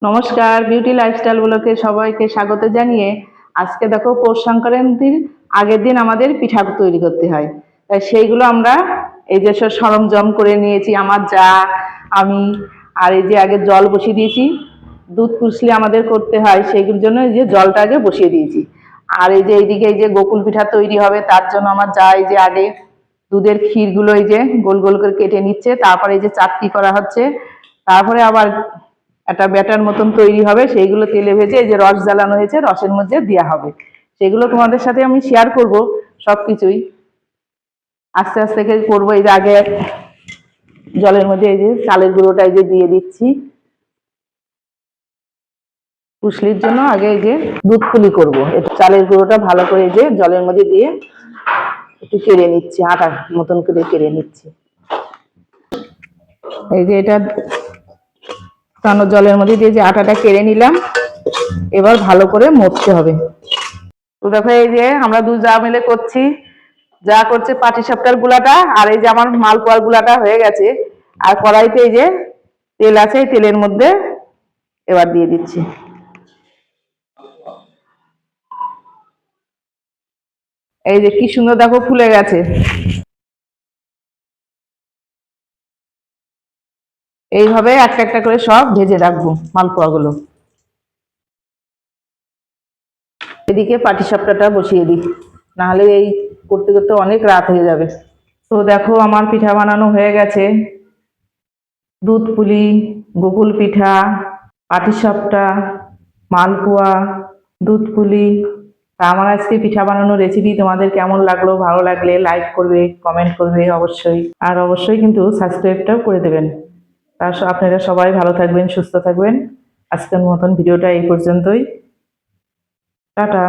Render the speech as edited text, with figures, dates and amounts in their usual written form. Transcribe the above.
নমস্কার, beauty lifestyle ব্লকে সবাইকে স্বাগত জানিয়ে আজকে দেখো পৌষ সংক্রান্তির আগের দিন আমাদের পিঠা তৈরি করতে হয়। তাই সেইগুলো আমরা এই যে সব সরঞ্জাম করে নিয়েছি, আমার যা, আমি। আর এই যে আগে জল বসিয়ে দিয়েছি, দুধ কুসলি আমাদের করতে হয়, সেইগুলোর জন্য এই যে জলটা আগে বসিয়ে দিয়েছি। আর এই যে এইদিকে এই যে গোকুল পিঠা তৈরি হবে, তার জন্য আমার যা এই যে আগে দুধের ক্ষীরগুলো এই যে গোল গোল করে কেটে নিচ্ছে, তারপরে এই যে চাটকি করা হচ্ছে, তারপরে আবার একটা ব্যাটার মতন তৈরি হবে, সেইগুলো তেলে ভেজে এই যে রস জ্বালানো হয়েছে, রসের মধ্যে দেওয়া হবে। সেগুলো তোমাদের সাথে আমি শেয়ার করব সবকিছুই আস্তে আস্তে করে করবো। এই যে আগে জলের মধ্যে এই যে চালের গুঁড়োটা এই যে দিয়ে দিচ্ছি কুসলির জন্য। আগে এই যে দুধ পুলি করবো, একটু চালের গুঁড়োটা ভালো করে এই যে জলের মধ্যে দিয়ে একটু কেড়ে নিচ্ছি, আটা মতন করে কেড়ে নিচ্ছি। এই যে এটা জলের মধ্যে দিয়ে যে আটাটা কেড়ে নিলাম, এবার ভালো করে মথতে হবে। তো দেখো এই যে আমরা দু যা মিলে করছি, যা করছে পাটিসাপটার গুলাটা, আর এই যে আমার মালপোয়ার গুলাটা হয়ে গেছে। আর কড়াইতে এই যে তেল আছে, এই তেলের মধ্যে এবার দিয়ে দিচ্ছি। এই যে কি সুন্দর দেখো ফুলে গেছে। এইভাবে একটা একটা করে সব ভেজে রাখবো মালপোয়া গুলো। এদিকে পাটিসাপটাটা বসিয়ে দিই, নাহলে এই করতে করতে অনেক রাত হয়ে যাবে। তো দেখো আমার পিঠা বানানো হয়ে গেছে, দুধ পুলি, গোকুল পিঠা, পাটিসাপটা, মালপোয়া, দুধ পুলি। তা আমার আজকে পিঠা বানানোর রেসিপি তোমাদের কেমন লাগলো? ভালো লাগলে লাইক করবে, কমেন্ট করবে অবশ্যই, আর অবশ্যই কিন্তু সাবস্ক্রাইবটাও করে দেবেন। তার আপনারা সবাই ভালো থাকবেন, সুস্থ থাকবেন। আজকের মতন ভিডিওটা এই পর্যন্তই। টাটা।